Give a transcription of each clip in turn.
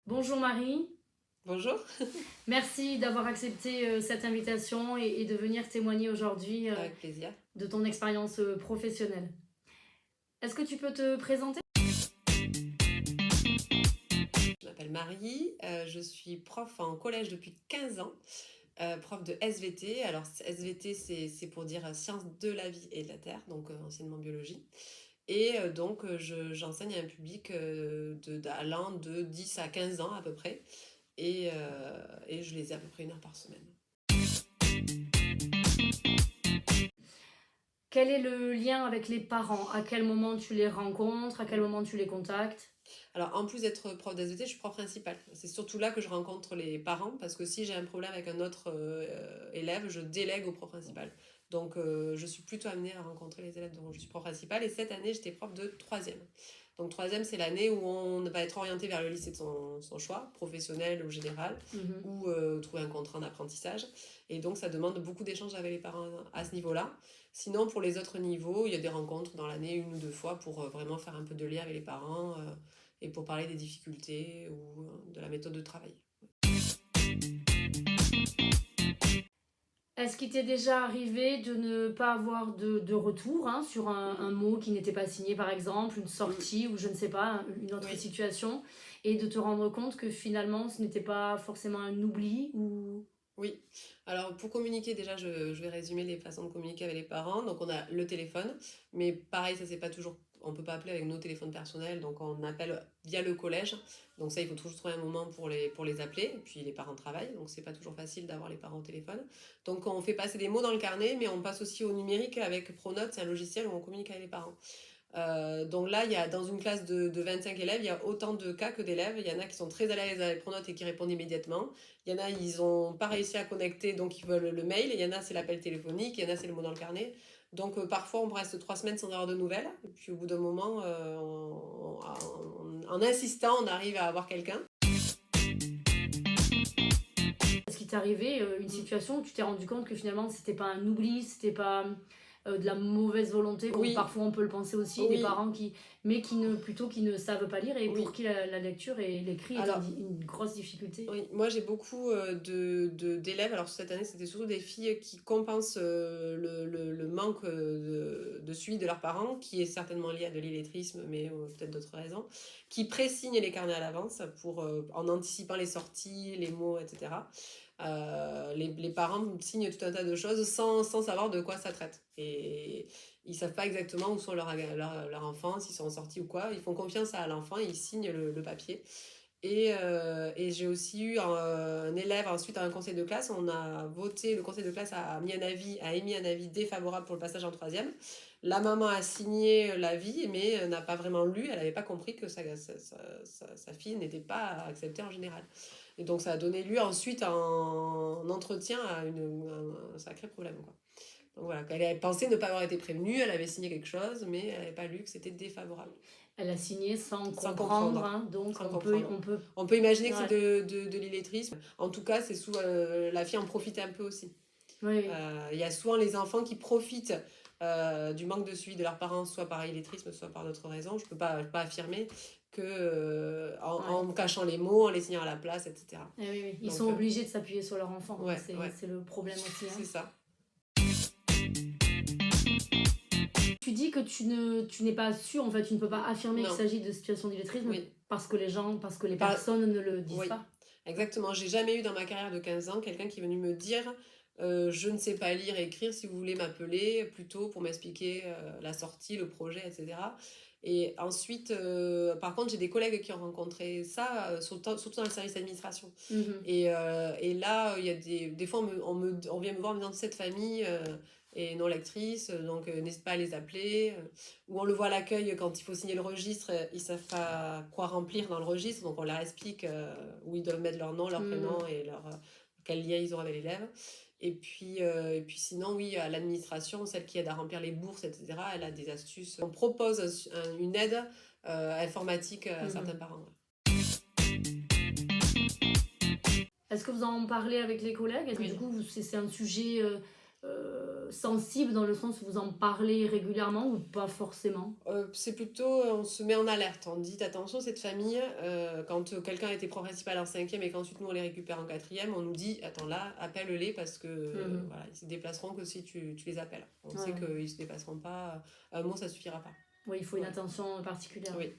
Bonjour Marie, Bonjour. merci d'avoir accepté cette invitation et de venir témoigner aujourd'hui Avec plaisir. de ton expérience professionnelle. Est-ce que tu peux te présenter? Je m'appelle Marie, je suis prof en collège depuis 15 ans, prof de SVT. Alors SVT, c'est pour dire sciences de la vie et de la terre, donc anciennement biologie. Et j'enseigne à un public allant de 10 à 15 ans à peu près. Et je les ai à peu près 1 heure par semaine. Quel est le lien avec les parents? À quel moment tu les rencontres? À quel moment tu les contactes? Alors, en plus d'être prof d'SVT, je suis prof principale. C'est surtout là que je rencontre les parents, parce que si j'ai un problème avec un autre élève, je délègue au prof principal. Donc, je suis plutôt amenée à rencontrer les élèves dont je suis prof principale. Et cette année, j'étais prof de troisième. Donc, troisième, c'est l'année où on va être orienté vers le lycée de son choix, professionnel ou général, ou trouver un contrat en apprentissage. Et donc, ça demande beaucoup d'échanges avec les parents à ce niveau-là. Sinon, pour les autres niveaux, il y a des rencontres dans l'année, 1 ou 2 fois, pour vraiment faire un peu de lien avec les parents et pour parler des difficultés ou de la méthode de travail. Est-ce qu'il t'est déjà arrivé de ne pas avoir de retour sur un mot qui n'était pas signé par exemple, une sortie ou je ne sais pas, une autre Oui. situation, et de te rendre compte que finalement ce n'était pas forcément un oubli ou... Oui, alors pour communiquer déjà je vais résumer les façons de communiquer avec les parents. Donc on a le téléphone, mais pareil ça c'est pas toujours, on peut pas appeler avec nos téléphones personnels, donc on appelle via le collège. Donc ça il faut toujours trouver un moment pour les appeler, et puis les parents travaillent, donc c'est pas toujours facile d'avoir les parents au téléphone. Donc on fait passer des mots dans le carnet, mais on passe aussi au numérique avec Pronote, c'est un logiciel où on communique avec les parents. Donc là, dans une classe de 25 élèves, il y a autant de cas que d'élèves. Il y en a qui sont très à l'aise avec Pronote et qui répondent immédiatement. Il y en a, ils n'ont pas réussi à connecter, donc ils veulent le mail. Il y en a, c'est l'appel téléphonique. Il y en a, c'est le mot dans le carnet. Donc parfois, on reste 3 semaines sans avoir de nouvelles. Et puis au bout d'un moment, en insistant, on arrive à avoir quelqu'un. Est-ce qu'il t'est arrivé une situation où tu t'es rendu compte que finalement c'était pas un oubli, c'était pas de la mauvaise volonté, comme Oui, parfois on peut le penser aussi, des oui, parents mais qui ne savent pas lire et oui. pour qui la lecture et l'écrit est Alors, une grosse difficulté? oui, moi j'ai beaucoup d'élèves. Alors cette année, c'était surtout des filles qui compensent le manque de suivi de leurs parents, qui est certainement lié à de l'illettrisme, mais peut-être d'autres raisons, qui présignent les carnets à l'avance en anticipant les sorties, les mots, etc. Les parents signent tout un tas de choses sans savoir de quoi ça traite. Et ils savent pas exactement où sont leurs enfants, s'ils sont en sortie ou quoi. Ils font confiance à l'enfant, ils signent le papier. Et j'ai aussi eu un élève, ensuite à un conseil de classe, on a voté, le conseil de classe a émis un avis défavorable pour le passage en troisième. La maman a signé l'avis, mais n'a pas vraiment lu, elle n'avait pas compris que sa fille n'était pas acceptée en général. Et donc ça a donné lieu ensuite en entretien à un sacré problème, quoi. Donc voilà, elle avait pensé ne pas avoir été prévenue, elle avait signé quelque chose, mais elle n'avait pas lu que c'était défavorable. Elle a signé sans Sans comprendre, comprendre. donc Sans comprendre. on peut... On peut imaginer que c'est Ouais. de l'illettrisme. En tout cas, c'est sous la fille en profite un peu aussi. Oui, oui. Il y a souvent les enfants qui profitent du manque de suivi de leurs parents, soit par illettrisme, soit par d'autres raisons. Je peux pas affirmer que en cachant les mots, en les signant à la place, etc. Eh oui, oui. Ils Donc, sont obligés de s'appuyer sur leur enfant, ouais, ouais, c'est le problème aussi. c'est ça. Tu dis que tu n'es pas sûr, en fait, tu ne peux pas affirmer qu'il Non, s'agit de situation d'illettrisme oui. parce que les Par- personnes ne le disent Oui, pas. exactement. J'ai jamais eu dans ma carrière de 15 ans quelqu'un qui est venu me dire je ne sais pas lire et écrire, si vous voulez m'appeler plutôt pour m'expliquer la sortie, le projet, etc. Et ensuite, par contre, j'ai des collègues qui ont rencontré ça, surtout dans le service d'administration. Mhm. Et là, il y a des fois, on vient me voir en me disant cette famille est non lectrice, donc n'hésite pas à les appeler. Ou on le voit à l'accueil quand il faut signer le registre, ils savent pas quoi remplir dans le registre, donc on leur explique où ils doivent mettre leur nom, leur prénom et quel lien ils ont avec l'élève. Et puis sinon, oui, à l'administration, celle qui aide à remplir les bourses, etc., elle a des astuces. On propose une aide informatique à certains parents. Est-ce que vous en parlez avec les collègues? Est-ce que Oui. du coup, c'est un sujet sensible dans le sens où vous en parlez régulièrement ou pas forcément? C'est plutôt, on se met en alerte. On dit attention, cette famille, quand quelqu'un a été prof principal en cinquième et qu'ensuite nous on les récupère en quatrième, on nous dit attends là, appelle-les parce que voilà, ils se déplaceront que si tu les appelles. On sait Ouais. qu'ils se déplaceront pas. Un mot, ça suffira pas. Oui, il faut une Ouais. attention particulière. Oui.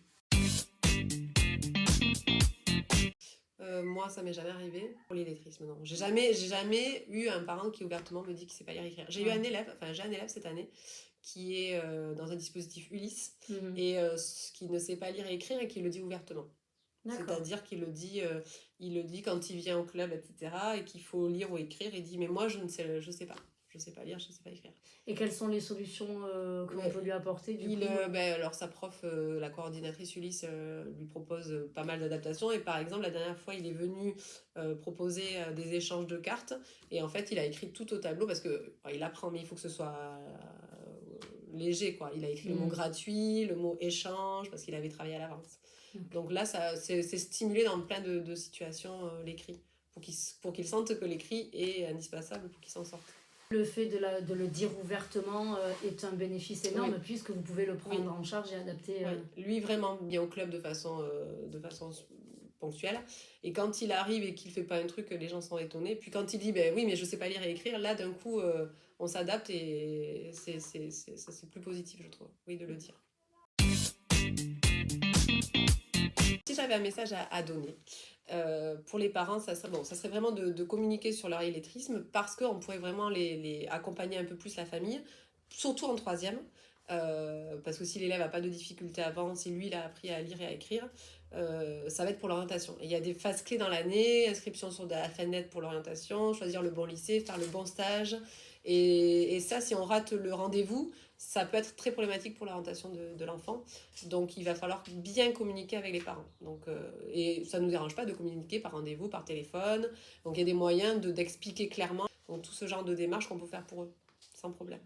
Moi, ça m'est jamais arrivé pour l'illettrisme, non. J'ai jamais eu un parent qui ouvertement me dit qu'il sait pas lire et écrire. J'ai eu Ouais. un élève, enfin j'ai un élève cette année qui est dans un dispositif Ulysse Mhm. et qui ne sait pas lire et écrire et qui le dit ouvertement. D'accord. C'est-à-dire qu'il le dit quand il vient au club, etc. et qu'il faut lire ou écrire. Il dit mais moi je sais pas. Je sais pas lire, je sais pas écrire. Et quelles sont les solutions que l'on peut lui apporter du coup? Alors sa prof, la coordinatrice Ulysse, lui propose pas mal d'adaptations et par exemple la dernière fois il est venu proposer des échanges de cartes et en fait il a écrit tout au tableau parce que il apprend mais il faut que ce soit léger quoi. Il a écrit le mot gratuit, le mot échange parce qu'il avait travaillé à l'avance. Donc là c'est stimulé dans plein de situations l'écrit pour qu'il sente que l'écrit est indispensable pour qu'il s'en sorte. Le fait de le dire ouvertement est un bénéfice énorme puisque vous pouvez le prendre en charge et adapter. Lui vraiment bien au club de façon ponctuelle et quand il arrive et qu'il fait pas un truc les gens sont étonnés puis quand il dit ben oui mais je sais pas lire et écrire là d'un coup on s'adapte et c'est plus positif je trouve de le dire. Si j'avais un message à donner pour les parents, ça serait vraiment de communiquer sur leur illettrisme parce qu'on pourrait vraiment les accompagner un peu plus la famille, surtout en troisième, parce que si l'élève n'a pas de difficulté avant, si lui il a appris à lire et à écrire, ça va être pour l'orientation. Et il y a des phases clés dans l'année, inscription sur la FENET pour l'orientation, choisir le bon lycée, faire le bon stage. Et ça, si on rate le rendez-vous, ça peut être très problématique pour l'orientation de l'enfant. Donc, il va falloir bien communiquer avec les parents. Donc, et ça ne nous dérange pas de communiquer par rendez-vous, par téléphone. Donc, il y a des moyens d'expliquer clairement donc, tout ce genre de démarches qu'on peut faire pour eux, sans problème.